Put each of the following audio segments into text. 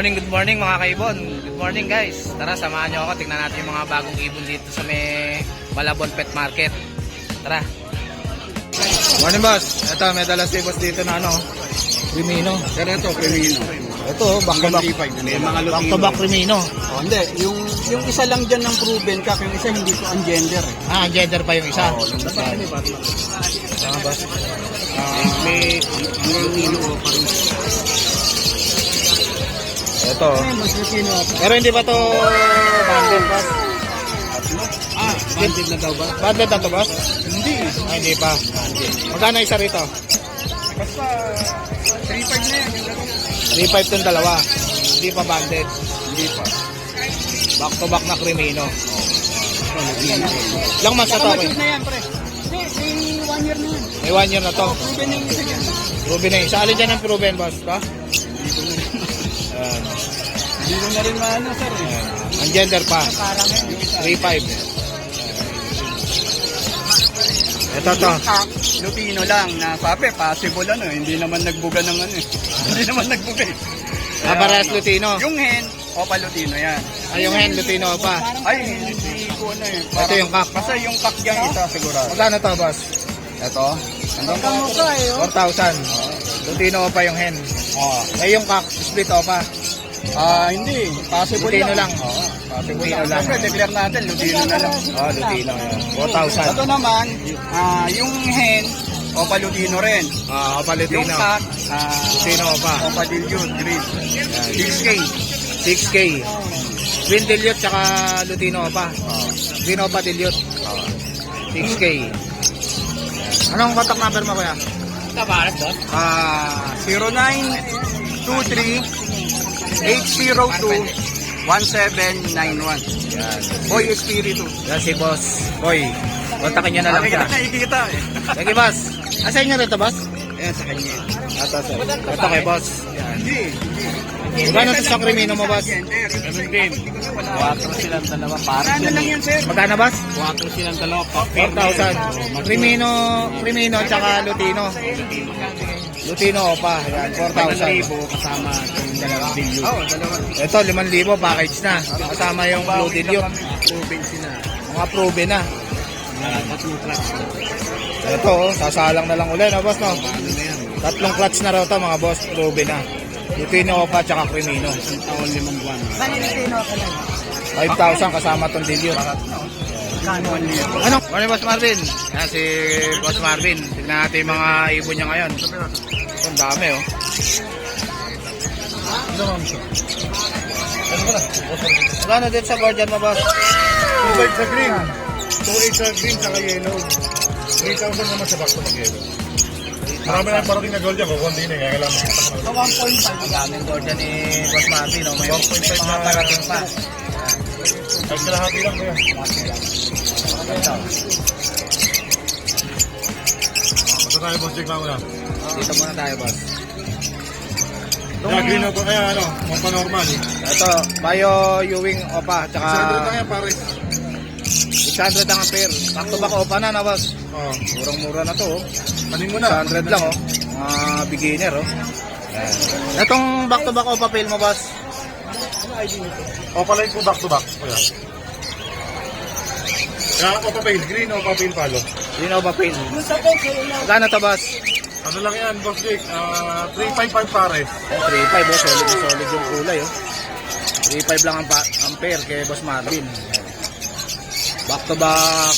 Good morning mga kaibon. Good morning guys. Tara, samahan nyo ako. Tingnan natin yung mga bagong ibon dito sa may Malabon Pet Market. Tara. Morning boss. Ito, may dala si boss dito na ano, Crimino. Pero ito, Crimino. Ito, back to back. May mga Back to back Crimino. Oh, hindi, yung isa lang dyan ng proven ka, yung isa hindi ko ang gender eh. Ah, gender pa yung isa. Oo, yung isa. Boss. May Crimino o parang. Ito. Mas Crimino. Pero hindi pa to bundle boss. Banded na daw ba? Bundle na to boss? Hindi. Ay, hindi pa. Magkano isa rito? Basta 3.5 na yan. 3.5 tong dalawa. Hindi pa banded. Hindi pa. Back to back na Crimino. Ilang months na to? Mature na yan, pre. Hindi, may 1 year na yan. May 1 year na to. Proven yung isa yan. Proven na yun. Sa alin dyan ang proven boss? Ba? Hindi ko na rin maano, sir. Ang gender pa. Parang yan. 3.5. Ito to. Lutino lang na sabi, possible ano, hindi naman nagbuga ng ano eh. Hindi naman nagbuga eh. Parehas Lutino. Yung hen, Opa Lutino yan. Ay, yung hen Lutino pa. Ay, hindi ko ano eh. Ito yung kak. Basta yung kak yan isa sigurado. Magkano to boss? Ito. Hanggang pa. 4,000. Lutino pa yung hen. Oh. Eh yung kak, split pa. Hindi. Possible Lutino lang. Oo. Possible Lutino lang. lang. Siyempre, declare natin, Lutino na lang. Oh, Lutino. Ito 4,000. naman, yung hen, Opa Lutino rin. Opa Yung Lutino. kak, Lutino pa. Opa Dilute, green. 6K. 6K. Twin Dilute tsaka Lutino pa. Green pa Dilute. 6K. Anong contact number mo kuya? Tabarat doon? 0923-802-1791. Yan. Boy Espiritu. Yan si Boss Boy. Kontakin nyo na lang siya. Nakikita eh. Sige boss. Asa inyo rito boss? Ayan sa kanya. Ito sir. Ito kay boss. Yan. Hindi. Magkano to sa Crimino mo boss? Ganun din. 4 silang dalawa. Ano lang yan, sir? Magkano boss? 4 silang dalawa. 4,000. Crimino tsaka Lutino. Lutino pa. Yan, 4,000. Kasama yung dalawang billion. Oo, dalawang. Ito, 5,000 package na. Kasama yung Blue Dilute. Proven sila. Mga proven na. Tatlong clutch. Ito, sasalang na lang ulit, no, boss, no? Ano na yan? Tatlong clutch na raw to, mga boss, proven na. Lutino pa, tsaka Crimino. Isang taon, 5 buwan. 5,000 kasama tong Dilute. Kano ang liyo? Ano? Morning, Boss Marvin. Yan, si Boss Marvin. Tignan natin yung mga ibon niya ngayon. Ito, ang dami, oh. Magkano din sa guardian mo, boss? 2.8 sa green. 2.8 sa green saka yellow. 3,000 naman sa back to back yellow. Marami na parating na gold yan. Kung hindi na kaya kailangan makita Ang daming guardian ni Boss Marvin, oh. May 4.5 mga parating pa. Ang kalahati lang kaya. Basta tayo boss, check na. Dito muna tayo, boss. Kaya green ako kaya ano, mga normal. Ito, Bayo Ewing Opa, tsaka 600 lang yan pare. 600 ang ampere. Back to back Opa na, na, boss. Oo. Murang-mura na to, oh. Tanin mo na. 600 lang, oh. Mga beginner, oh. Yan. Itong back to back Opa fail mo, boss. O pala yung back to back. Kaya. Kaya ako papel green o papel palo. Yun Opa fail. Magkano to, boss? Ano lang yan, boss Jake? 3.55 pare. 3.5, oh. Solid na solid yung kulay, oh. 3.5 lang ang ampere kay Boss Marvin. Back to back.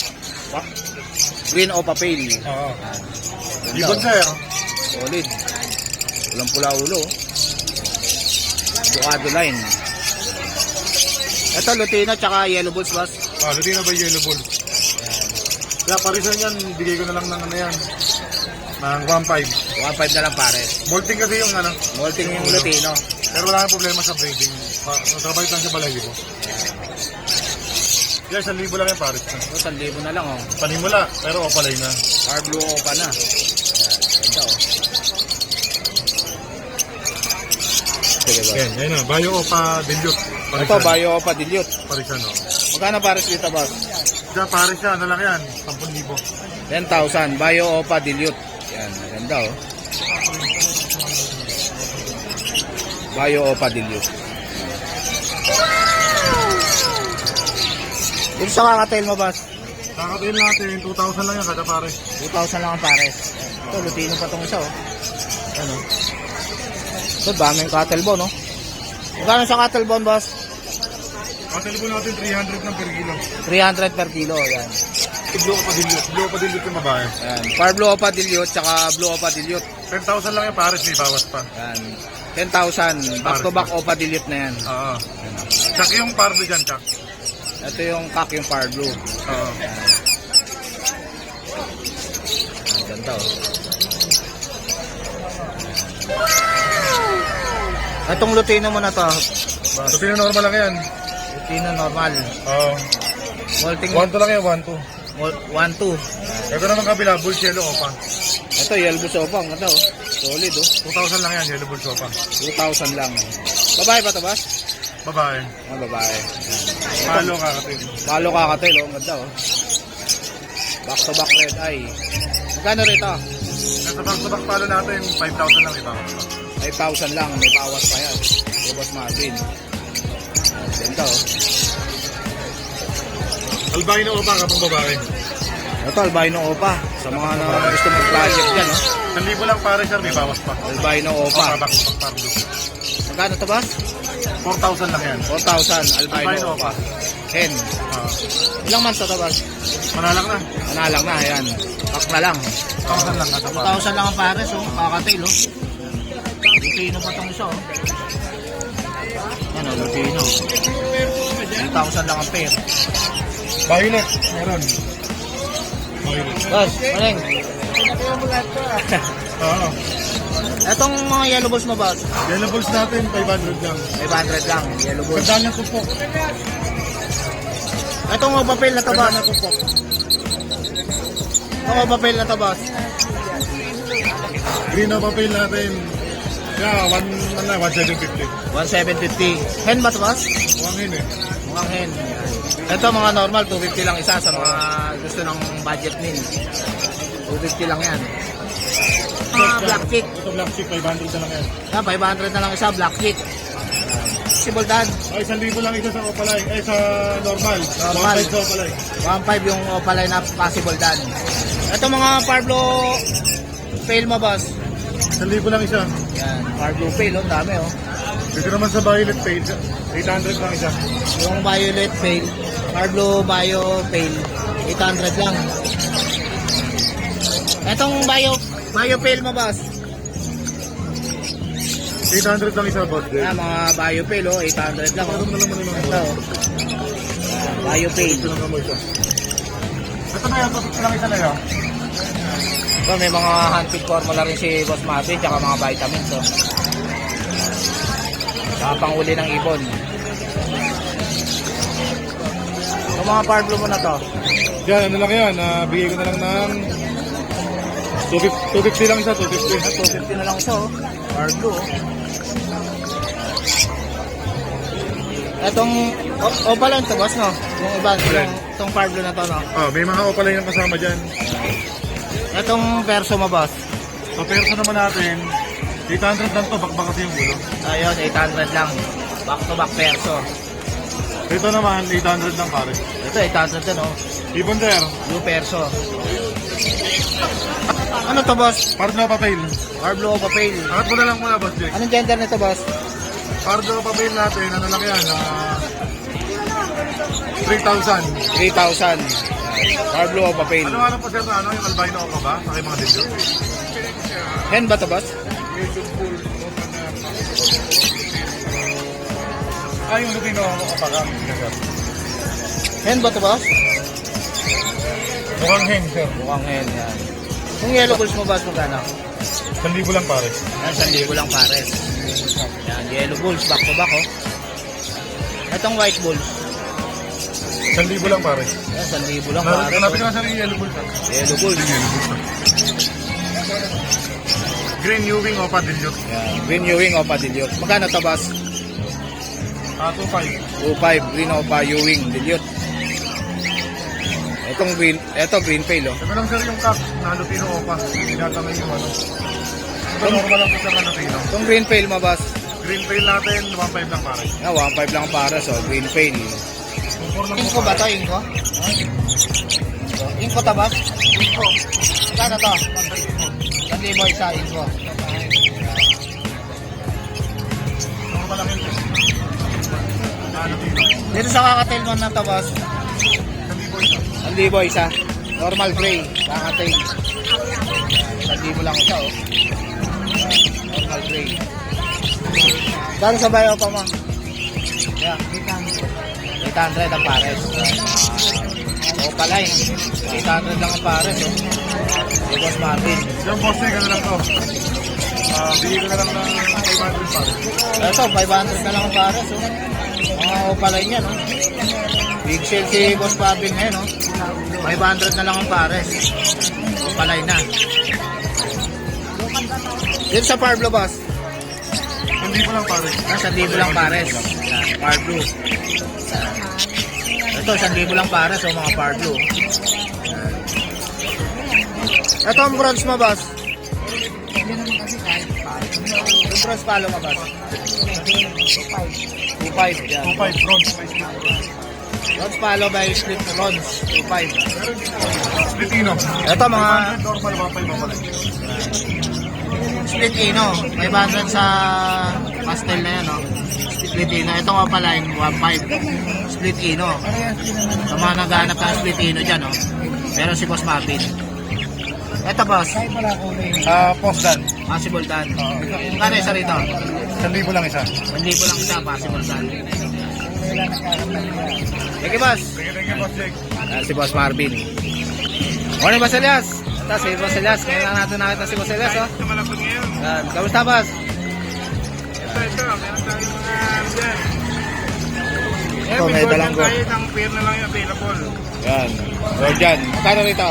Green Opa fail. Oo. Ibon sir. Solid. Walang pula ulo, oh. Ducado line. Ito, Lutino tsaka Yellow Bulls, boss. Lutino ba yellow ball? Kaya parisan yan, bigay ko na lang ng ano yan. Ng 1.5. 1.5 na lang pare. Molting kasi yung ano. Molting yung Lutino. Pero wala kang problema sa breeding. Natrabay lang sa balayo ko. Kaya 1,000 lang yung pares. So, 1,000 na lang, oh. Panimula, pero opalay na. Hard blue Opa na. Ito, oh. Sige, boss. Yan, yan na. Bayo Opa Dilute. Ito, Bayo Opa Dilute. Parisan, no. Magkano pares dito, boss? Diyan, pares siya. Ano lang yan? 10,000. 10,000. Bayo Opa Dilute. Yan, maganda, oh. Bayo Opa Dilute. Dito sa kakatail mo, boss. Kakatail natin, 2,000 lang yan kada pare. 2,000 lang ang pares. Ito, lutino pa itong isa, oh. Ano? Ito, daming cattle bone, no? Magkano sa cattle bone, boss? Kakatail po natin 300 lang per kilo. 300 per kilo, yan. Blue Opa-Dilute. Blue Opa-Dilute yung babae. Yan. Par Blue Opa Dilute, tsaka Blue Opa Dilute. 10,000 lang yung pares, may bawas pa. Yan. 10,000. Back to back Opa Dilute na yan. Oo. Tsaka yung pardo dyan, Chak. Ito yung kak, yung Par Blue. Oo. Ang ganda, oh. Itong lutino mo na to. So, normal lang yan. Lutino normal. Oo. Molting 1-2 lang yan, 1-2. 1-2. Ito naman kabila, Bull Yellow Opa. Ito, yellow sopang. Ito, oh. Solid, oh. 2,000 lang yan, Yellow Bull Opa. 2,000 lang. Babae ba ito, boss? Babae. Ah, babae. Palo kakatail. Palo kakatil, oh. Ang ganda, oh. Back to back red eye. Magkano rito? Ito back-to-back palo natin, 5,000 lang ito. 5,000 lang. May bawas pa yan. Kay Boss Marvin. Ganda, oh. Albino Opa, kapang babae. Ito, albino opa. Sa mga na gusto mag-project dyan, oh. 1,000 lang pare sir, may bawas pa. Albino opa. Back-to-back palo. Magkano to, boss? 4,000 lang yan. 4,000. Albino Albino opa. opa. Hen. Ilang months to, boss? Manalak na. Manalang na, ayan. Pack na lang. 1,000 lang kada pare. 2,000 lang ang pares, oh. Kakatail, oh. Lutino pa itong isa, oh. Yan, oh, lutino. 2,000 lang ang pair. Violet, meron. Violet. Boss, maling. Oo. Etong mga yellow balls mo, boss? Yellow balls natin, 500 lang. 500 lang, yellow balls. Ganda niya tupok. Etong papel na to, Ganda boss? niya tupok. Etong papel na to, boss? Green na papel natin. Yeah, 1,750. 1,750. Hen ba to, boss? Huwangin eh. Mukhang hen. Ito mga normal, 250 lang isa sa mga gusto ng budget meal. 250 lang yan. Black chick. Ito black chick, 500 na lang yan. Yan, 500 na lang isa, black chick. Sibol dad. Ay, 1,000 lang isa sa opalay. Ay, sa normal. Normal. 1,500 sa opalay. 1.5 yung opalay na possible dad. Ito mga Parblo fail mo, boss. 1,000 lang isa. Yan, Parblo fail, oh, dami, oh. Dito naman sa violet page, 800 lang isa. Yung violet fail, Parblo bio fail, 800 lang. Etong bio fail mo, boss. 800 lang isa, boss. Yan, mga bio fail, oh, 800 lang, oh. Ano naman naman Ito, oh. Bio fail. Ito lang naman isa. Ito na yan, topic lang isa na yan. Ito, may mga handpick formula rin si Boss Marvin, tsaka mga vitamins, oh. Saka panghuli ng ibon. Yung mga Parblo mo na to, Yan, ano lang yan, bigay ko na lang ng 250 lang isa, 250. 250 na lang isa, oh. Parblo, oh. Etong, opalan to, boss, no? Yung iba, itong Parblo na to, no? Oh, may mga opalay ng kasama dyan. Etong perso mo, boss. So, perso naman natin, 800 lang to, bakbak kasi yung ulo. Ayun, 800 lang. Back to back perso. Ito naman, 800 lang pare. Ito, 800 din, oh. Ibon there, Blue perso. Ano to, boss? Pardo papel. Parblo o papel? Angat mo na lang muna, boss Jake. Anong gender nito, boss? Pardo papel natin, ano lang yan, 3,000. 3,000. Parblo o papel? Ano nga lang po sir na ano, yung albino ako ba? Sa mga dito? Hen ba to, boss? Ay, yung lupino ako kapag Hen ba to, boss? mukhang hen, sir. Mukhang hen, yan. Yung yellow balls mo, boss, magkano? 1,000 lang pare. Yan, 1,000 lang pares. Yan, yellow balls, back to back, oh. Itong white balls. 1,000 lang pare. Yan, 1,000 lang pares. Hanapin ko na sa yellow bull, sir. Yellow balls. Green New Wing o Padillo. Yan, green Ewing o Dilute. Magkano to, boss? 2,500. 2.5, green o Ewing, Dilute. Itong green, green pail, oh. Ito lang sir yung cup na lupino opa. Tinatangay yung ano. Ito normal lang po sir na lupino. Itong green pail mo, boss? green trail natin, 1.5 lang pare. 1.5 lang para so green pail. Inko ba to, Inko? Inko tabas? Inko. Kano to? 1,000 isa, Inko. Ano ba lang yun? Ano dito? Dito sa kakatail mo na tabas, 1,000 isa. 1,000 isa. Normal gray, kakatail. 1,000 lang isa oh. Normal gray. kano sa bayo pa mo? Yeah. 800 ang pares. Opaline. 800 lang ang pares oh. Yung Boss Marvin. Yung boss niya, gano'n lang to. Bigay ko na lang ng 500 pare. Ito, 500 na lang ang pares, oh. Mga opaline yan, oh. Big sale si Boss Marvin ngayon oh. 500 na lang ang pares. Opaline na. Dito sa Parblo boss. Hindi ko lang pare. Nasa 1,000 lang pares. Parblo. Ito, 1,000 lang pares, oh, mga Parblo. Ito ang bronze mo boss. Yung bronze palo mo ba? 2.5 yan. 2.5 bronze. Bronze palo by split bronze. 2,500. Split ino. Ito mga 500 normal, 1.5 pare. Split Ino. 500 sa pastel na yan, oh. Split Ino. Ito nga pala yung 1,500. Split Ino. Sa mga naghahanap ng split Ino dyan, oh. Pero si Boss Marvin. Ito, boss. Post dan. Possible dan. Kano isa rito? 1,000 lang isa. 1,000 lang isa. Possible dan. Thank you, boss. Thank you, boss Jake. si Boss Marvin. Morning Boss Elias. Ito si Boss Elias. Ngayon lang natin nakita si Boss Elias oh. Malapot ngayon. Yan. Kamusta boss? Ito. Meron tayong mga dyan. Ito, may dalang ko. Isang pair na lang yung available. Yan. Gordian. Magkano rito?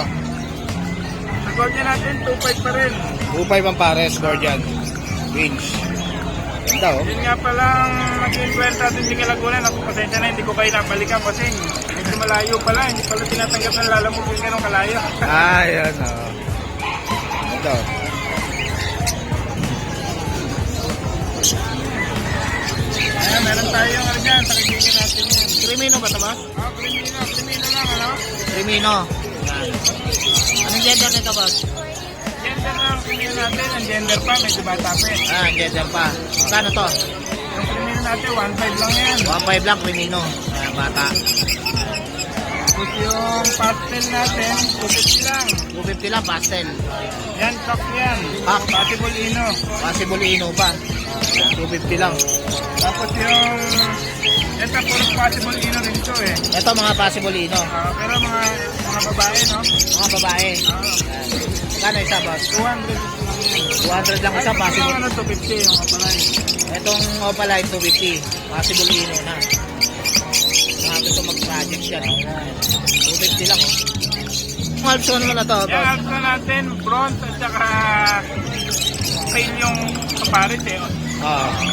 Sa Gordian natin, 2.5 pa rin. 2.5 ang pares, Gordian. Range. Ganda oh. Yun nga palang naging kwenta din yung Laguna. Ako, pasensya na, hindi ko kayo napalikan kasi medyo malayo pala. Hindi pala tinatanggap ng lalamog kung gano'ng kalayo. Ah, yan oh. Ganda oh. Ayan, meron tayong ano dyan, sa kaibigan natin yan. Crimino ba ito, boss? Krimino lang, ano? Crimino. Anong gender nito, boss? Gender na ang krimino natin, ang gender pa, medyo bata pa eh. Ah, gender pa. Kano to? Yung krimino natin, 1.5 lang yan. 1,500 lang, Crimino. Ah, bata. Tapos yung pastel natin, 250 lang. 250 lang, pastel. Yan, stock yan. Pack. Possible ino. Possible Ino pa. 250 lang. Tapos yung, ito puro possible ino rin ito eh. Ito mga possible Ino. Pero mga babae, no? Mga babae. Kano isa, boss? 200 lang yan. 200 lang isa, possible. Ano, 250 yung kapalay. Itong Opaline 250. Possible Ino na. Mga gusto mag-project dyan. 250 lang, oh. Ang Alpson mo na to, Yan, boss. also natin, bronze at saka pale yung kaparit eh.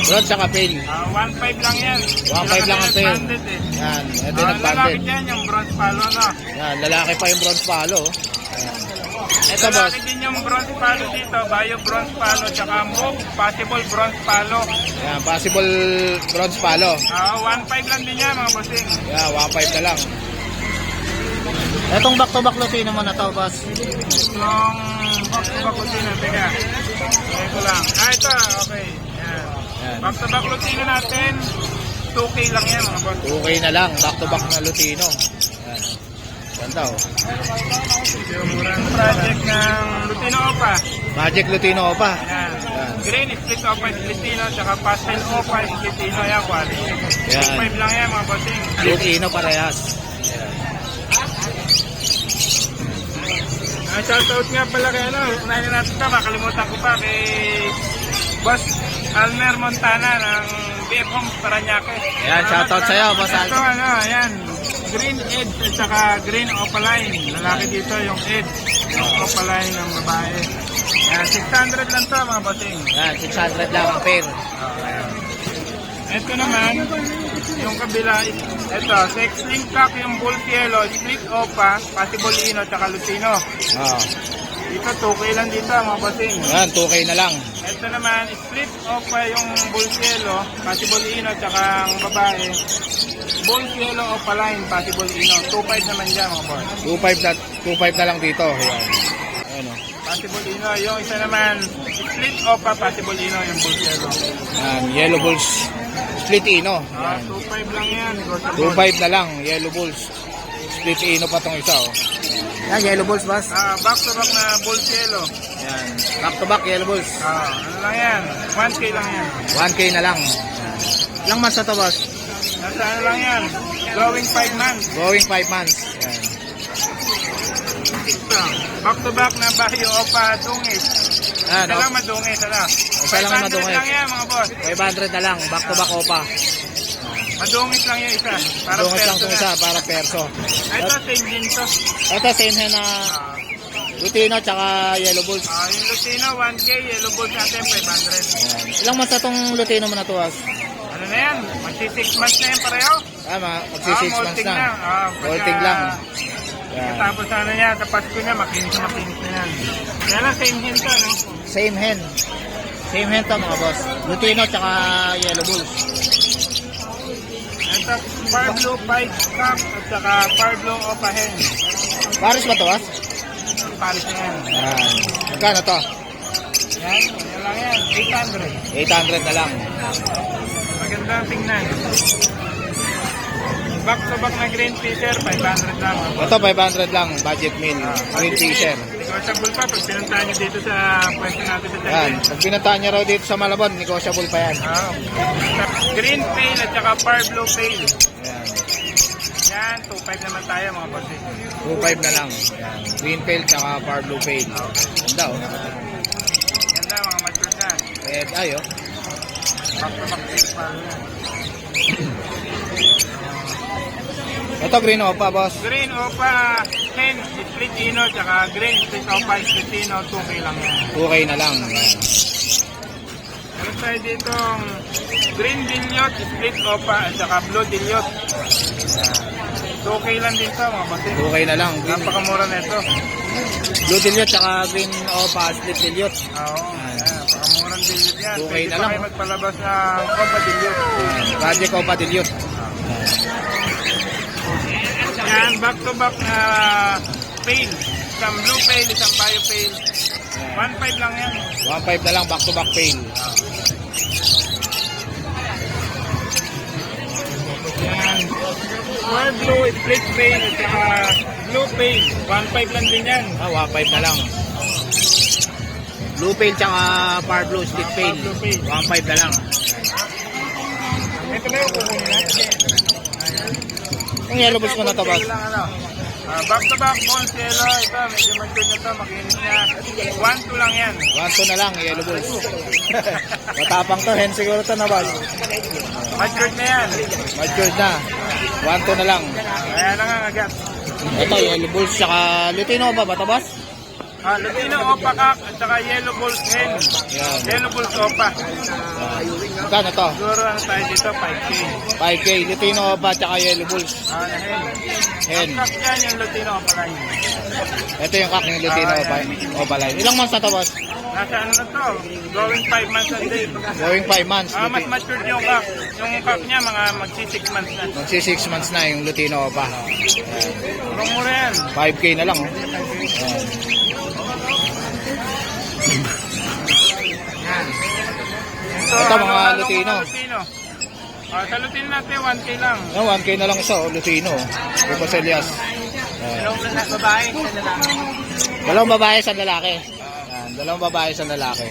Rod tsaka pail. 1.5 lang yan. 1.5 lang ang pail. Banded eh. Yan. Ito yung Lalaki nag-banded. dyan yung bronze palo na. Yan. Lalaki pa yung bronze palo oh. Ito boss. Lalaki din yung bronze palo dito. Bio bronze palo tsaka move possible bronze palo. Yan. Possible bronze palo. 1.5 lang din yan mga bossing. Yan. 1.5 na lang. Itong back-to-back Lucino mo na to, boss. Yung box to back lutino. Teka. Okay ko lang. Ito. Okay. Yan. Yan. Box to back lutino natin. 2K lang yan mga boss. 2K na lang. Back to back na Lutino. Yan. Ganda oh. Yung murang project ng Lutino Opa. Magic Lutino pa. Yan. Yan. Green split Opa Splitino, tsaka pastel Opa Splitino. Yan, quality. Yan. 5 lang yan mga bossing. Lutino parehas. Shoutout nga pala kay ano, unahin natin ito, makalimutan ko pa kay Boss Almer Montana ng BF Homes Paranaque. Yan. Shoutout sa'yo boss Ito Alvin. ano, ayan, green edge at saka green opaline. Lalaki dito yung edge, yung opaline ng babae. Yan, 600 lang to mga bossing. Yan. 600 lang ang pair. Ito naman, yung kabila, ito, sex link cock yung bull yellow, split opa, possible ino, tsaka lutino. Oh. Dito, 2K lang dito mga bossing. Yan. 2K na lang. Ito naman, split Opa yung Bulls Yellow, possible Ino, tsaka ang babae. Bulls Yellow Opaline, possible Ino. 2.5 naman dyan mga boss. 2.5 na lang dito. Ayan. Ayan o. Possible Ino. Yung isa naman, split Opa, possible Ino, yung Bulls Yellow. Ayan, Yellow Bulls. Split Ino. 2.5 lang yan. 2.5 na lang, Yellow Bulls. Split Ino pa tong isa o. Yan, Yellow Bulls, boss. Back to back na Bulls Yellow. Yan. Back to back, Yellow Bulls. Ano lang yan? 1K lang yan. 1K na lang. Ilang months na to, boss? Nasa ano lang yan? Going 5 months. Going 5 months. Yan. Ito. Back to back na Bayo Opa Dungis. Yan, Isa lang madungis. Isa lang madungis. 500 lang yan mga boss. 500 na lang, back to back opa. Madungis lang yung isa. Para Dungas lang perso itong na. isa, para perso. Ito, same din to. Ito, same hen na Lutino tsaka Yellow Bulls. Yung Lutino, 1K. Yellow Bulls natin, 500. Ayan. Ilang months na itong Lutino mo na to, boss? Ano na yan? Magsi 6 months na yan pareho. Tama, magsi 6 months molting na. Molting lang. Yan. Tapos ano niya, sa Pasko niya, makinis na yan. Kaya lang, same hin to, no? Same hen. Same hen to, mga boss. Lutino tsaka Yellow Bulls. Ito, Far Blue Pied Cup at saka Far Blue Opa Hen. Paris ba to, boss? Paris na yan. Yan. Magkano to? Yan, yan lang yan. 800. 800 na lang. Maganda ang tingnan. Back to back na green fisher, 500 lang. Ito, 500 lang. Budget meal. Green fisher. Negotiable pa pag pinuntahan nyo dito sa pwesto natin sa Yan. Tagig. Pag pinuntahan nyo raw dito sa Malabon, negotiable pa yan. Green pale at saka Far Blue pale. Yan. Yan, 2.5 naman tayo mga boss. 2.5 na lang. Yan. Green Pale tsaka Far Blue Pale. Ganda oh. Ganda, mga mature na. Eh, ayo. Back to back six pa yan. Ito green opa, boss. Green Opa Hen, split Ino, tsaka green split Opa split Ino, 2K lang yan. 2K na lang. Yan. Meron tayo dito green Dilliot, split Opa, at saka blue Dilliot. 2K lang din to mga boss. 2K na lang. Green. Napakamura na ito. Blue Dilliot tsaka green opa, split Dilliot. Oo, napakamurang Dilliot yan. 2K Pwede na pa lang. kayo magpalabas ng Opa Dilliot. Project opa Dilliot. Yan, back to back na pale. Isang blue pale, isang bio pale. 1.5 lang yan. 1.5 na lang, back to back pale. Yan. One blue, split pale, at saka blue pale. 1.5 lang din yan. 1.5 na lang. Blue Pale tsaka Far Blue split pale. Blue Pale. 1.5 na lang. Ito ba yung kukunin natin? Yung Yellow Bulls mo na to, boss. Back to back, Bulls Yellow. Ito, medyo mature na ito, makinis na. 1-2 lang yan. 1-2 na lang, Yellow Bulls. Matapang to, hen siguro to na, boss. Matured na yan. Matured na. 1-2 na lang. Kaya na nga agad. Ito, Yellow Bulls tsaka Lutino ba to, boss? Lutino Opa Kak at saka Yellow Bulls Hen. Yan. Yellow Bulls Opa. Magkano to? Siguro ano tayo dito, 5K. 5K, Lutino ba tsaka Yellow Bulls? Na Hen. Hen. Ang kak yan yung Lutino Opa line. Ito yung kak ng Lutino ba line. Ilang months na to, boss? Nasa ano na to? Going 5 months and day. Going 5 months. Mas matured yung kak. Yung kak niya mga magsi 6 months na. Magsi 6 months na yung Lutino pa. Murang mura yan. 5K na lang, oh. Ito, mga Lutino. Sa Lutino natin, 1K lang. Yan, 1K na lang isa, oh, Lutino. Ito sa Elias. Babae, sa lalaki. Dalawang babae sa lalaki. Yan, dalawang babae sa lalaki.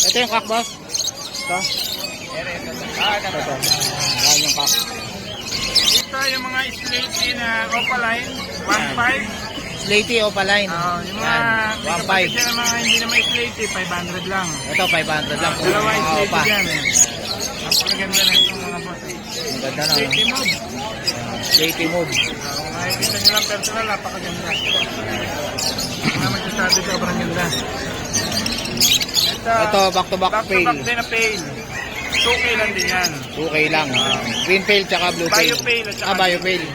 Ito yung kak, boss. Ito. Ito. Yan yung kak. Ito yung mga slaty na opaline, 1.5. Slaty opaline. Yung mga Yan, 1.5. kapatid na mga hindi naman slaty, 500 lang. Ito, 500 lang. Dalawa yung Mga slaty opa. dyan. Napakaganda na itong mga boss. Ang ganda na, Slaty no? move. Slaty move. Kung makikita nyo lang personal, napakaganda. Hindi naman sasabi, sobrang ganda. Ito, back-to-back Back to pale. back din na pale. 2K lang din yan. 2K lang. Green pale tsaka blue pale. Bio pale at saka Bio pale.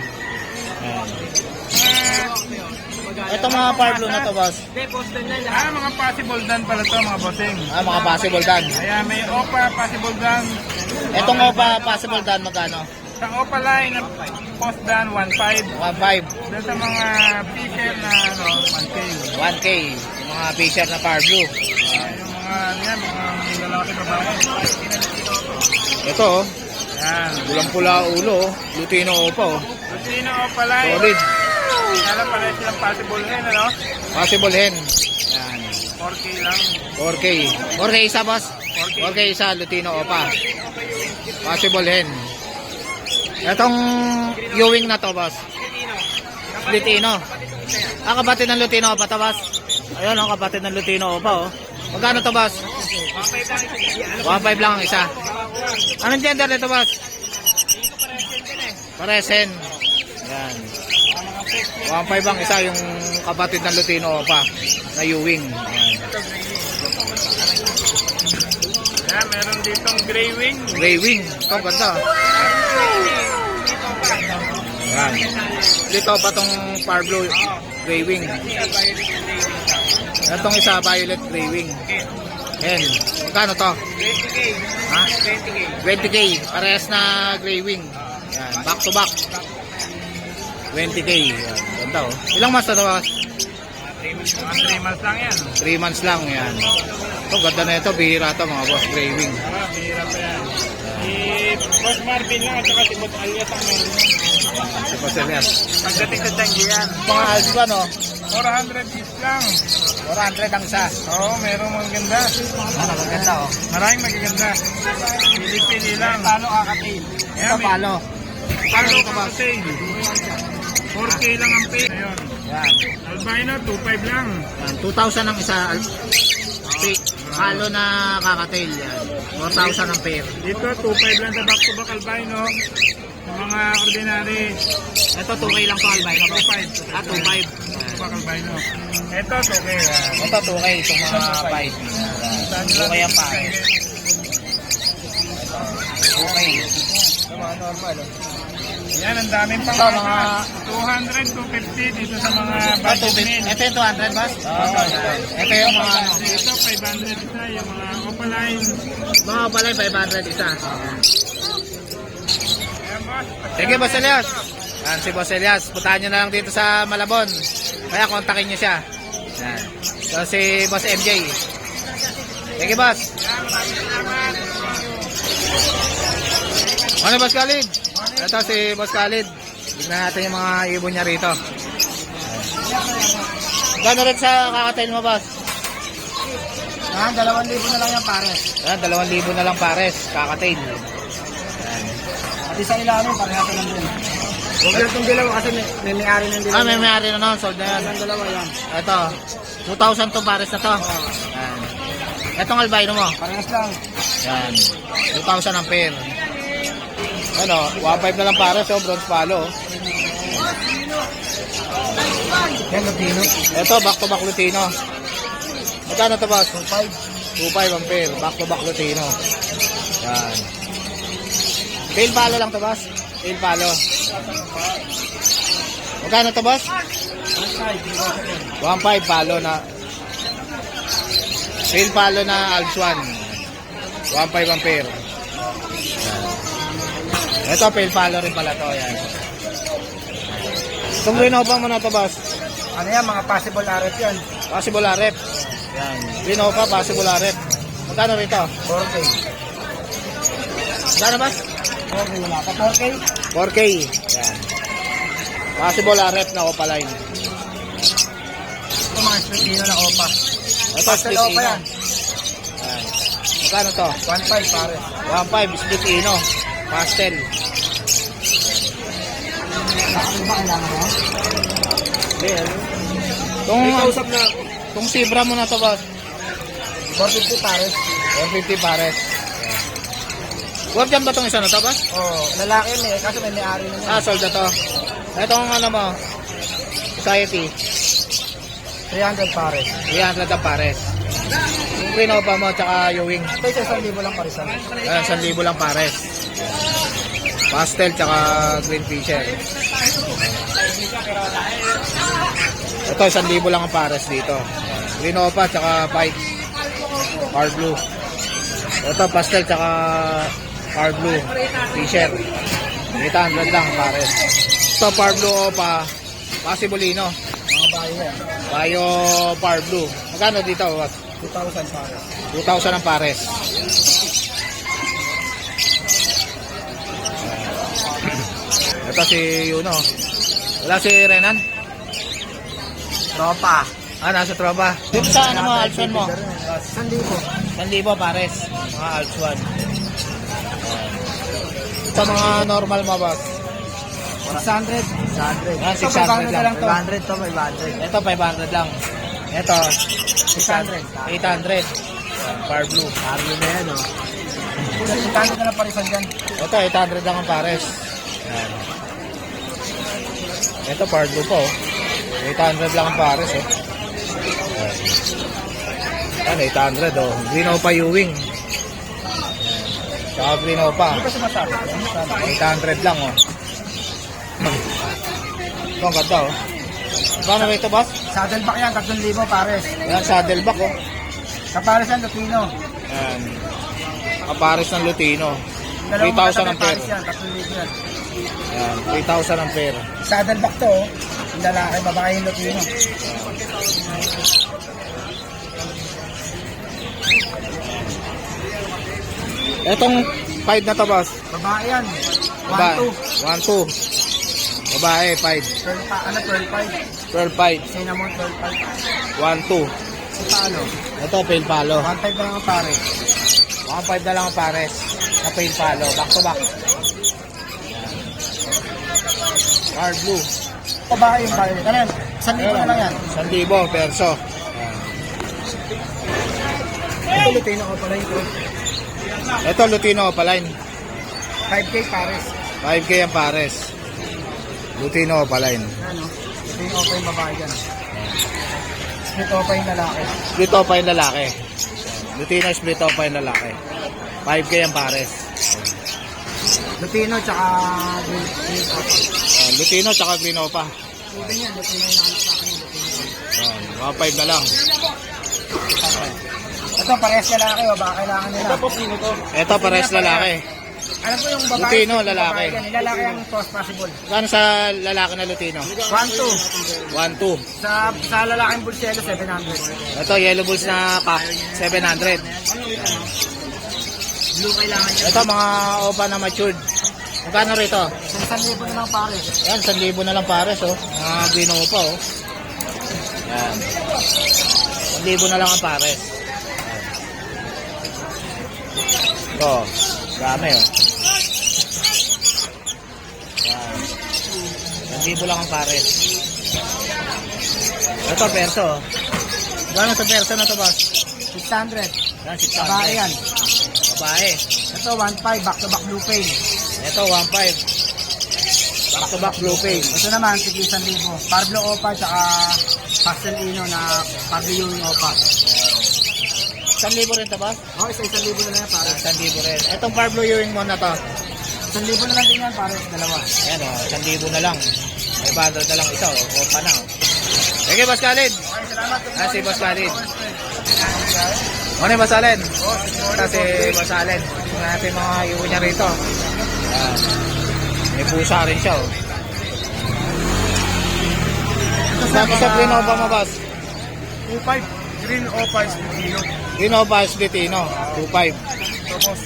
Ayan. Ito mga far blue na to, boss. Mga possible dan pala to mga bossing. Mga possible dan. Ayan, may OPA, possible dan. Itong opa possible dan magkano? Sa OPA line, post dan 1.5. 1.5, Doon sa mga fisher na 1K. 1K. Yung mga fisher na far blue. Yung mga lalaki babae. Ito, oh. Yan. pulang-pula ulo, oh. Lutino opa, oh. Lutino OPA line. Solid. Alam pala silang possible din, ano? Possible hen. Yan. 4K lang. 4K. 4K isa, boss. 4K. 4K isa, Lutino opa. Possible hen. Itong Ewing na to, boss. Lutino. Kapatid ng Lutino opa to, boss. Ayun, kapatid ng Lutino opa, oh. Magkano to, boss? 1.5 lang ang isa. Anong gender nito, boss? Paresen. Yan. 1.5 ang isa, yung kapatid ng Lutino opa na Ewing. Yan. Yan, meron ditong gray wing. Gray wing. Ito, ganda. Yan. Dito pa tong far blue gray wing. Itong isa, violet gray wing. Yan. Magkano to? 20K. Ha? 20K. 20K. Parehas na gray wing. Yan. Back to back. 20K. Yan. Ganda, oh. Ilang months na to, boss? 3 months lang yan. 3 months lang. Yan. Ito, ganda na ito. Bihira to, mga boss. Gray wing. Bihira pa yan. Si Boss Marvin lang at saka si Boss Alias ang meron yan. Si Pasel yan. Pagdating sa Changi yan. Mga alba, no? 400 each lang. 400 ang isa. Oo, merong magaganda. Maganda, oh. Maraming magaganda. Pili-pili lang. Palo kakatil. Ito, palo. Palo kakatil. 4K lang ang pay. Ayun. Yan. Albino, 2.5 lang. Yan, 2,000 ang isa. Halo na kakatail. Yan. 4,000 ang pair. Dito, 2.5 lang sa back-to-back albino. Mga ordinary. Ito, 2K lang to albino. 2.5. 2.5. Back-to-back albino. Ito, 2K. Ito, 2K. Itong mga 5. 2K ang pair. 2K. Yan, ang daming pang Ito, mga... 200, 250 dito sa mga Ito, budget 250. meal. Ito yung 200, boss? Ito yung mga... Dito, 500 isa. Yung mga opaline. Mga palay, 500 isa. Ayan, boss. Thank you, Boss Elias. Yan, si Boss Elias. Puntahan nyo na lang dito sa Malabon. Kaya kontakin nyo siya. Yan. So, si Boss MJ. Thank you, Boss. Ano, Boss Khalid? Ito si Boss Khalid. Tignan natin yung mga ibon niya rito. Gano'n rin sa kakatail mo, Boss? 2,000 na lang yung pares. 2,000 na lang pares, kakatail. Pati sa ilalim, parehas lang din. Huwag lang itong dalawa kasi may may-ari ng dalawa. May may-ari na nun, sold na yan. Ang dalawa yan. Ito, 2,000 to pares na to. Yan. Itong albino mo. Parehas lang. Yan. 2,000 ang pair. Ano, 1.5 na lang pares, oh, bronze palo. Yan, Lutino. Ito, back to back Lutino. Magkano to, boss? 2.5 ang pair, back to back Lutino. Yan. Tail palo lang to, boss. Tail palo. Magkano to, boss? 1.5 palo na. Tail palo na Alps 1. 1.5 ang pair. Ito, tail palo rin pala to. Yan. Itong Renova mo na to, boss. Ano yan, mga possible RF yan. Possible RF. Yan. Renova, possible RF. Magkano rito? 4K. Magkano, boss? 4K wala pa. 4K? 4K. Yan. Possible RF na opaline. Ito mga Lutino na OPA. Ito, Pastel split OPA ino. yan. Yan. Magkano to? 1.5 pare. 1.5 split ino. Pastel. Ano ba kailangan mo? Itong Zebra mo na to, boss. 450 pare. 450 pares. Huwag dyan ba itong isa na to, boss? Oh, lalaki may kasi may may-ari na yan. Sold na to. Itong ano mo, Society. 300 pare. 300 ang pares. Yung Renova mo, tsaka Ewing. Ito isa 1,000 lang parisan. Ayan, 1,000 lang pares. Pastel, tsaka green fisher. Ito, 1,000 lang ang pares dito. Green Opa, tsaka White. Power Blue. Ito, pastel, tsaka Power Blue. T-shirt. 800 lang pares. Ito, Power Blue Opa. Possibolino. Mga bayo yan. Bayo Power Blue. Magkano dito? 2,000 pares. 2,000 ang pares. Ito si Yuno. Wala si Renan. Tropa. Nasa tropa. Dito sa ano mo, Alpson mo? 1,000. 1,000 pares. Mga Alpson. Ito mga normal mo, boss. 600. 600. Yan, 600 lang. 500 to, 500. Ito, 500 lang. Ito, 600. 800. Power Blue. Parlo na yan, oh. 600 na lang parisan dyan. Ito, 800 lang ang pares. Yan. Ito, Power Blue po. 800 lang ang pares, eh. Yan, 800, oh. Green Opa Ewing. Saka Green Opa. Hindi pa sumasabi. 800 lang, oh. Ito, ang ganda, oh. Paano ba ito, boss? Saddleback yan, 3,000 pares. Yan, saddleback, oh. Sa pares yan, Lupino. Yan. Kapares ng Lutino. 3,000 ang pair. pares yan, 3,000 yan. Yan, 3,000 ang pair. Saddleback to, oh. Yung lalaki, babae yung Lupino. Etong 5 na to, boss. Babae yan. 1,2. 1-2. Babae, 5. Ano, 12,500. 12-5. Cinnamon, 12,500. 1-2. Sa palo. Ito, pail palo. 1,500 na lang ang pares. 1-5 na lang ang pares. Sa pail palo. Back to back. Hard blue. Babae yung pares. Ano yan? 1,000 na lang yan. 1,000 perso. Ito, Lupino ko pala ito. Ito, Lutino Opaline. 5K pares. 5K ang pares. Lutino Opaline. Ano? Lupino pa yung babae dyan. Split pa yung lalaki. Split Opa yung lalaki. Lutino split Opa yung lalaki. 5K ang pares. Lupino tsaka green opa. Lutino tsaka Green Opa. Pwede yan, Lupino yung nakalit sa akin yung Lupino. Mga 5 na lang. Ito, parehas lalaki o baka kailangan nila. Ito po, sino to? Ito, pares lalaki. Alam po yung babae. Lupino, yung lalaki. babae yan. Yung lalaki ang cost possible. Kano sa lalaki na Lutino? 1,200. 1-2. Sa lalaking bulselo, 700. Ito, yellow bulls na pack. 700. Blue kailangan niya. Ito, mga Opa na matured. Magkano rito? 1,000 na lang pares. Yan, 1,000 na lang pares, oh. Mga Green Opa, oh. Yan. 1,000 na lang ang pares. Ito, dami, oh. Yan. 1,000 lang ang pares. Ito, perso, oh. Gano'n sa perso na to, boss? 600. Yan, 600. Babae yan. Babae. Ito, 1,500. Back to back blue paint. Ito, 1.5. Back to back blue page. Ito naman, 1,000. Pablo Opa, tsaka Pastel Ino na Pablo yung Opa. 1,000 rin to, boss? Oh, isa 1,000 na lang yan, pare. 1,000 rin. Itong Pablo Ewing mo na to. 1,000 na lang din yan, pare. Dalawa. Ayan, oh, 1,000 na lang. 500 na lang isa, oh. Opa na, oh. Thank you, Boss Khalid. Okay, salamat. Si Boss Khalid. Morning, Boss Allen. Kasi Boss Allen. Tingnan natin mga iwan niya rito. Ayan. May pusa rin siya, oh. Tapos sa Green Opa mo, boss? 2.5. Green Opa is Lutino. Green Opa is Litino. 2.5. Tapos,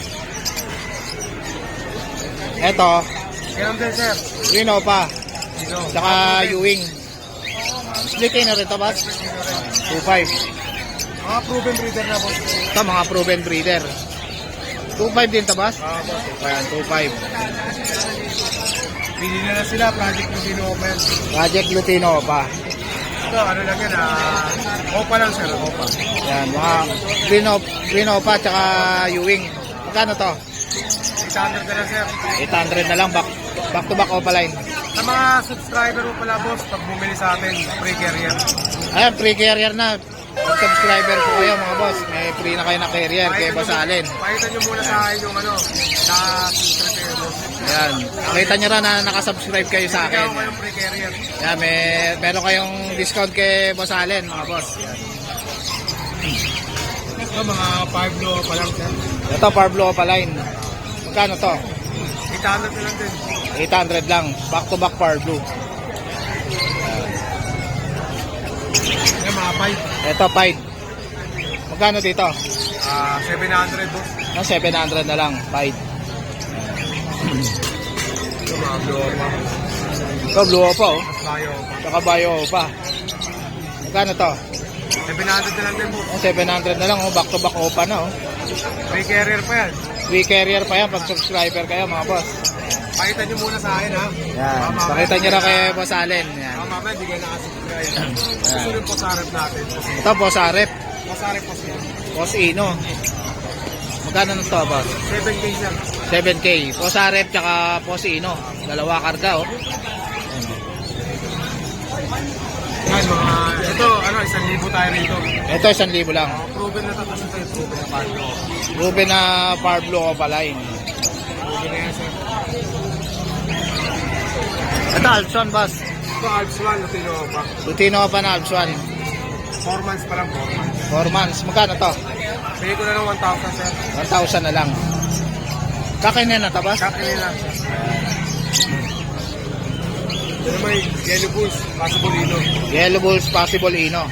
Ito, ganun din sir. Green Opa. Dino. Tsaka Ewing. Litino rin to, boss? 2.5. Mga proven breeder na po. Ito, mga proven breeder. 2.5 din to, boss? Ayan, 2.5. Pili na sila, Project Lutino Opa yan. Project Lutino Opa. Ito, ano lang yan, Opa lang sir, Opa. Ayan, mga Green Opa tsaka Ewing. Magkano to? 800 na lang sir. 800 na lang, back to back Opa line. Sa mga subscriber mo pala boss, pag bumili sa atin, free carrier. Ayan, free carrier na. Pag subscriber ko kayo mga boss, may free na kayo na carrier kay Boss Allen. Pakita nyo muna sa akin yung ano, sa subscribe mo. Ayan. Nakita nyo rin na nakasubscribe kayo sa akin. Ikaw kayong free carrier. Ayan, meron kayong discount kay Boss Allen mga boss. Ito mga 5 low pa lang sir. Ito, Parblo Opaline. Magkano to? 800 na lang din. 800 lang. Back to back Parblo. Yung mga Ito, Pied. Magkano dito? 700 boss. 700 na lang, Pied. Ito mga blow pa. Ito, Blue Opa oh. Tayo pa. Saka Bio Opa. Magkano to? 700 na lang din boss. 700 na lang oh. Back to back Opa na oh. Free carrier pa yan. Free carrier pa yan pag subscriber kayo mga boss. Pakita nyo muna sa akin ha. Yan. Pakita nyo na kay Boss Allen. Yan. Mamaya hindi kayo nakasubscribe. Susunod po sa harap natin. Ito, Boss Arep. Masarap po siya. Boss Ino. Magkano na to, boss? 7K siya. 7K. Boss Arep tsaka Boss Ino. Dalawa karga oh. Yan mga, ito ano, 1,000 tayo rito. Ito, 1,000 lang. Proven na tapos ito yung proven na palo. Ruben na Parblo Opaline. Proven na yan sir. Ito, Alpson, boss. Ito Alps 1, Lutino pa. Lutino pa na Alpson. 4 months pa lang 4 months. 4 months. Magkano to? Pili ko na ng 1,000 sir. 1,000 na lang. Kakinin na to, boss? Kakinin na. Ito naman yung Yellow Bulls, Possible Ino. Yellow Bulls Possible Ino.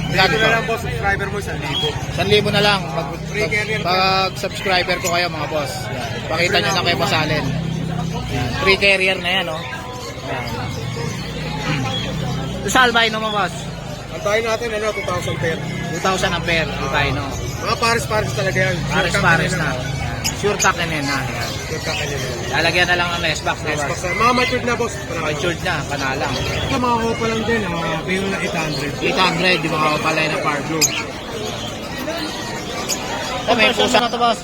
Pili Magkano ko na to? lang boss, subscriber mo 1,000. 1,000 na lang. Free carrier Pag subscriber ko kayo mga boss. Yan. Pakita nyo na kay Boss Allen. Yan. Free carrier na yan, oh. Yan. Sa albino mo, boss? Antayin natin ano, 2,000 pair. 2,000 ang pair, albino. Mga pares-pares talaga yan. Pares-pares na. Sure takinin na. Yan. Sure kakinin na. Lalagyan na lang ng nest box, Yes, diba? basta mga matured na boss. Matured na, panalang. Ito mga kopa lang din, mga pilo na 800. 800, di ba kapalay na par blue? Oh, may pusa na to, boss.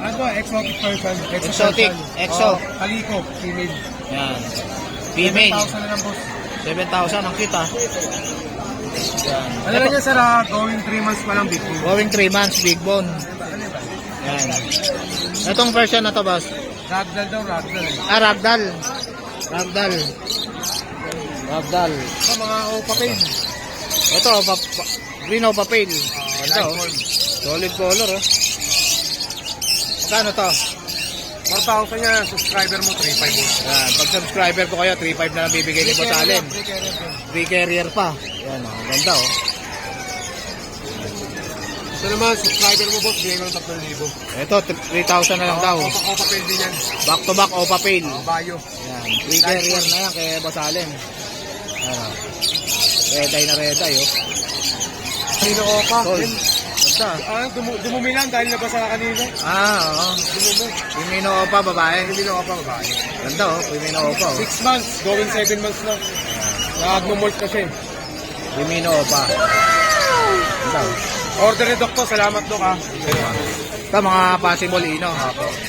Ano, exotic person. Exotic, exo. Kaliko, female. Yan. Female. 1,000 na lang boss. 7,000 ang kita. Yan. Ano lang yan sir, going 3 months pa lang big food. Going 3 months, big bone. Yan. Itong version na to, boss. Ragdoll daw, ragdoll. Ragdoll. Ragdoll. Ragdoll. Ito mga opa pain. Ito, green o papel. Ito, oh. Light Solid color, oh. Magkano to? 4,000 yan, subscriber mo 3,500 boss. Yan. Pag subscriber ko kayo, 3,500 na lang bibigay ni Boss Allen. Free carrier din. Free carrier pa. Yan, oh. Ganda, oh. Ito naman, subscriber mo boss, bigay ko ng 3,000. Ito, 3,000 na lang daw. Opa pain din yan. Back to back o papel. Bayo. Yan. Free carrier na yan kay Boss Allen. Yan, oh. Red eye na red eye, oh. Sino opa? Tol. Ganda. Dumumi lang dahil nabasa kanina. Oo. Dumumi. Pimino Opa, babae. Sino opa babae? Ganda, oh. Pimino Opa, oh. 6 months, going 7 months na. Nag-molt kasi. Pimino Opa. Ganda, oh. Order ni Doktor, salamat Dok ha. Ito, mga possible ino.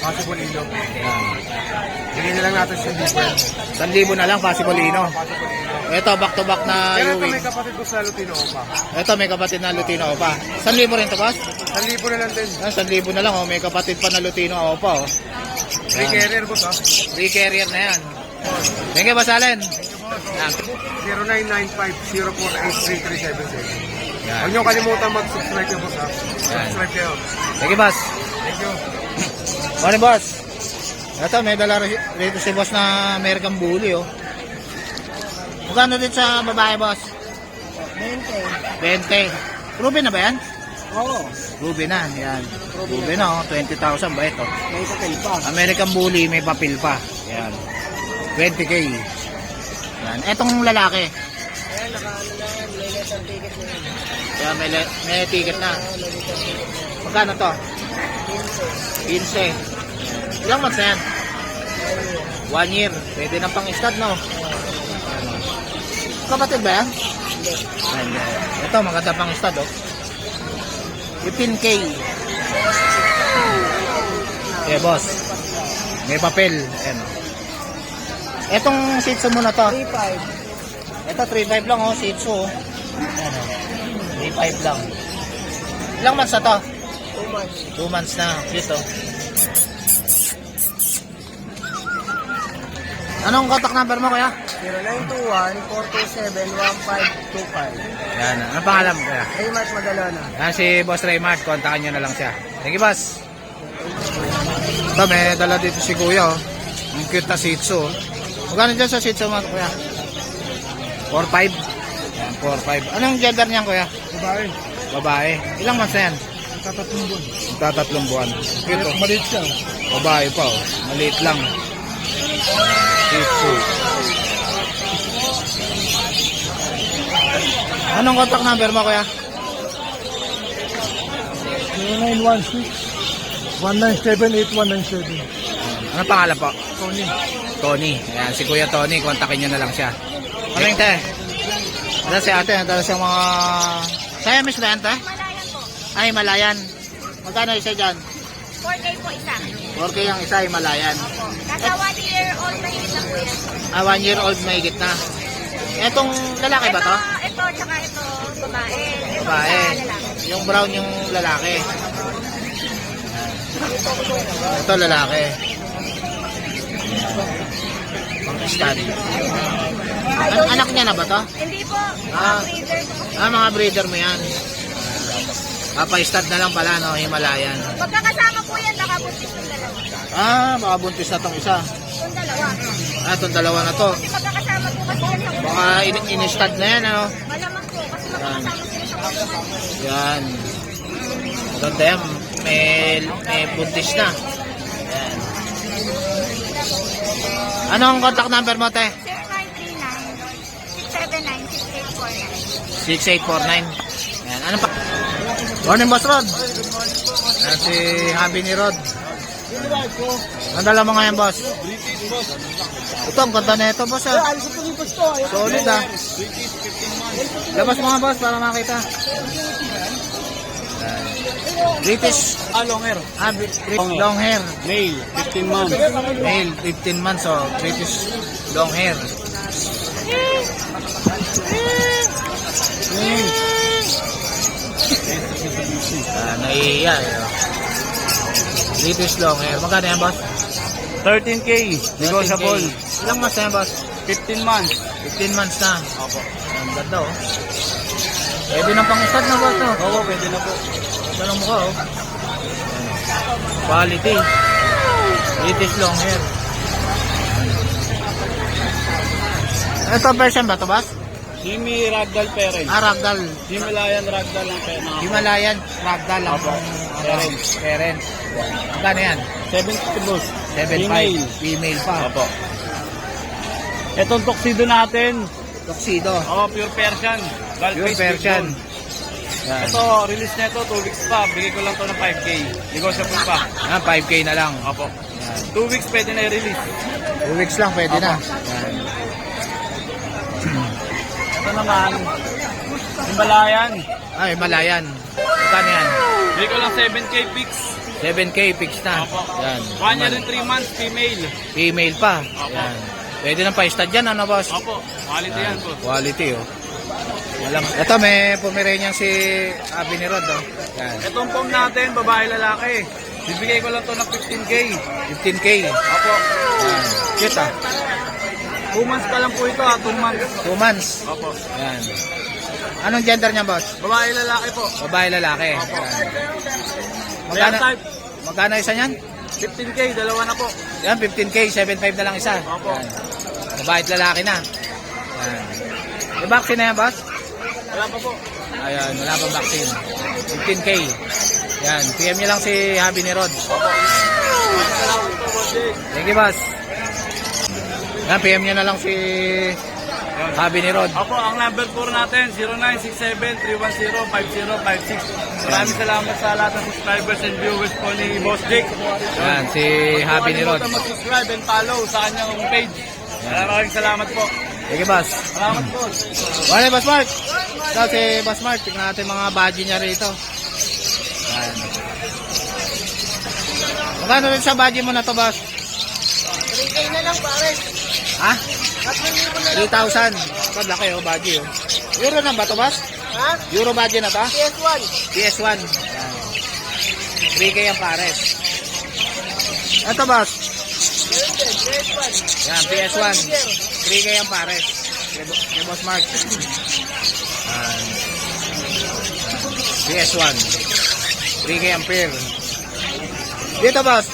Possible ino. Yan. Bigyan na lang natin sa different. 1,000 na lang, possible ino. Possible ino. Ito, back to back na Pero ito Ewing. may kapatid ko sa Lutino Opa. Ito, may kapatid na Lutino Opa. 1,000 rin to, boss? 1,000 na lang din. 1,000 na lang, oh. May kapatid pa na Lutino Opa, oh. Free carrier boss ha. Free carrier na yan. Thank you, Boss Allen. Yan. 0995-048-3377. Yan. Huwag niyo kalimutan mag-subscribe kayo boss ha. Subscribe kayo. Thank you, boss. Thank you. Morning, boss. Ito, may dala rito si boss na American Bully, oh. Magkano din sa babae, boss? 20. Ruby na ba yan? Oo. Ruby na, yan. Ruby na, oh. 20,000 ba ito? May papel pa. American Bully, may papel pa. Yan. 20K. Yan. Etong lalaki. Ayan, naka-laylet ang ticket na yun. Yan, may ticket na. Magkano to? 15. Ilang months na yan? 1 year. Pwede ng pang-stud, no? Kapatid ba yan? Hindi. Ito, maganda pang-stud, oh. 15K. Okay, boss. May papel. Ayan, oh. Etong Shih Tzu mo na to. 3,500. Ito, 3.5 lang, oh. Shih Tzu, oh. Ayan, oh. 3.5 lang. Ilang months na to? 2 months. 2 months na. Cute oh. Anong contact number mo kuya? 0921-427-1525. Yan. Ano pangalan mo kuya? Raymart Magalona. Yan si Boss Raymart. Kontakan nyo na lang siya. Thank you, boss. Ito, may dala dito si kuya. Oh. Ang cute na Shih Tzu. Oh. Magkano dyan sa Shih Tzu mo kuya? 4.5. Yan, 4.5. Anong gender niyan kuya? Babae. Babae. Ilang months na yan? Tatatlong buwan. Tatlong buwan. Cute oh. Maliit siya. Babae pa oh. Maliit lang. Shih Tzu. Anong contact number mo kuya? 0916-197-8197. Ano pangalan po? Tony. Tony. Ayan, si Kuya Tony. Kontakin nyo na lang siya. Ano yung te? Ano si ate? Ano siyang mga... Siamese ba yan te? Malayan po. Ay, Malayan. Magkano isa dyan? 4K po isa. 4K ang isa, Himalayan. Opo. Nasa 1 year old na yun lang po yan. 1 year old may na. Etong lalaki ba to? Ito, tsaka ito, babae. Ito, Babae. isa, lalaki. Yung brown yung lalaki. Ito lalaki. Pang-stud. Anak niya na ba to? Hindi po. Ah. Breeder po. Mga breeder mo yan. Papa-stud na lang pala, no? Himalayan. Pagkakasama po yan, nakabuntis yung dalawa. Baka buntis na tong isa. Yung dalawa. Itong dalawa na to. Kasi magkakasama po kasi yan sa Baka in-stud na yan, ano? Malamang po, kasi magkakasama sila sa kulungan. Yan. Ganda yan. May buntis na. Yan. Ano ang contact number mo, te? 0939-679-6849. 6849. Yan. Ano pa? Morning, Boss Rod. Ayan si Habi ni Rod. Ang dala mo ngayon, boss? Ito, ang ganda na ito, boss. Ah. Solid, ah. Labas mo nga, boss, para makita. British. Long hair. Long hair. Male, 15 months. Male, 15 months, oh. British long hair. Naiiya, eh. British long hair. Magkano yan, boss? 13K. 13K. Ilang months na yan, boss? 15 months. 15 months na. Opo. Ang ganda, oh. Pwede nang pang-stud na, boss, no? Oo, pwede na po. Ganda ng mukha, oh. Quality. British long hair. Ito version ba ito, boss? Jimmy Ragdoll Parent. Ragdoll. Himalayan Ragdoll ang parent. Himalayan Ragdoll ang Opo. parent. Magkano yan? 70 boss. 7.5. Female pa. Opo. Itong tuxedo natin. Tuxedo. Pure Persian. Pure Persian. Yan. Ito, release na ito, 2 weeks pa. Bigay ko lang to ng 5K. Negotiable pa. 5K na lang. Opo. 2 weeks pwede na i-release. 2 weeks lang pwede na. Ito naman, Himalayan. Himalayan. Magkano yan? Bigay ko lang 7K fix. 7K fix na. Opo. Yan. 1 year and 3 months, female. Female pa. Opo. Yan. Pwede nang pa-stud yan, ano boss? Opo, quality yan po. Quality, oh. Alam. Ito may Pomeranian si Habi ni Rod, oh. Yan. Itong pom natin, babae lalaki. Bibigay ko lang to ng 15K. 15K. Opo. Yan. Cute, ah. 2 months pa lang po ito, 2 months. 2 months. Opo. Yan. Anong gender niya, boss? Babae lalaki po. Babae, lalaki. Opo. Yan. Real Magkano, type, magkano isa niyan? 15K, dalawa na po. Yan, 15K. 7.5 na lang isa. Opo. Yan. Babae at lalaki na. Yan. May vaccine na yan, boss? Wala pa po. Ayan, wala pang vaccine. 15K. Yan, PM niyo lang si Habi ni Rod. Thank you, boss. Yan, PM niyo na lang si Habi ni Rod. Opo, ang number 4 natin, 0967-310-5056. Maraming salamat sa lahat ng subscribers and viewers po ni Boss Jake. Yan, si Habi ni Rod. Huwag kalimutan mag-subscribe and follow sa kanyang page. Maraming salamat po. Thank you, boss. Salamat po. Wala, Boss Mark. Ito si Boss Mark. Tignan natin mga badge niya rito. Yan. Magkano rin sa badge mo na to, boss? 3K na lang pare. Ha? 3,000. Pag laki, oh, badge, oh. Euro na ba to, boss? Ha? Euro budget na to? PS1. PS1. Yan. 3K ang pares. Ito boss. Meron din, PS1. Yan, PS1. 3K ang pares. Kay Boss Mark. Yan. PS1. 3K ang pair. Dito boss.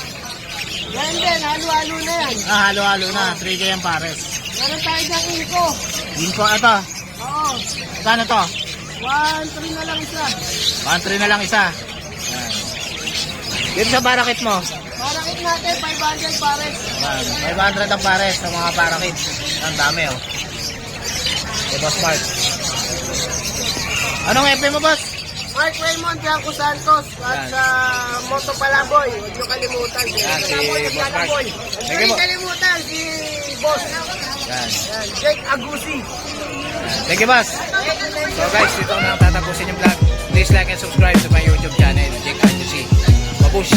Yan din, halo-halo na yan. Halo-halo na. 3K ang pares. Meron tayo dyan Inco. Info, ito. Oo. Kano to? 1-3 na lang isa. 1.3 na lang isa. Yan. Dito sa parakit mo. Parakit natin, 500 pares. Yan. 500 ang pares sa mga parakit. Ang dami oh. Kay Boss Mark. Anong FB mo boss? Mark Raymond Bianco Santos at Yan. sa Moto Palaboy. Huwag nyo kalimutan. Yan, si Moto Boss Mark. Palaboy. Thank Huwag you, nyo Boss. kalimutan si Boss. Yan. Yan, Jake Agusi. Thank you boss. So guys, dito na tatapusin yung vlog. Please like and subscribe to my YouTube channel, Jake Agency. Babush!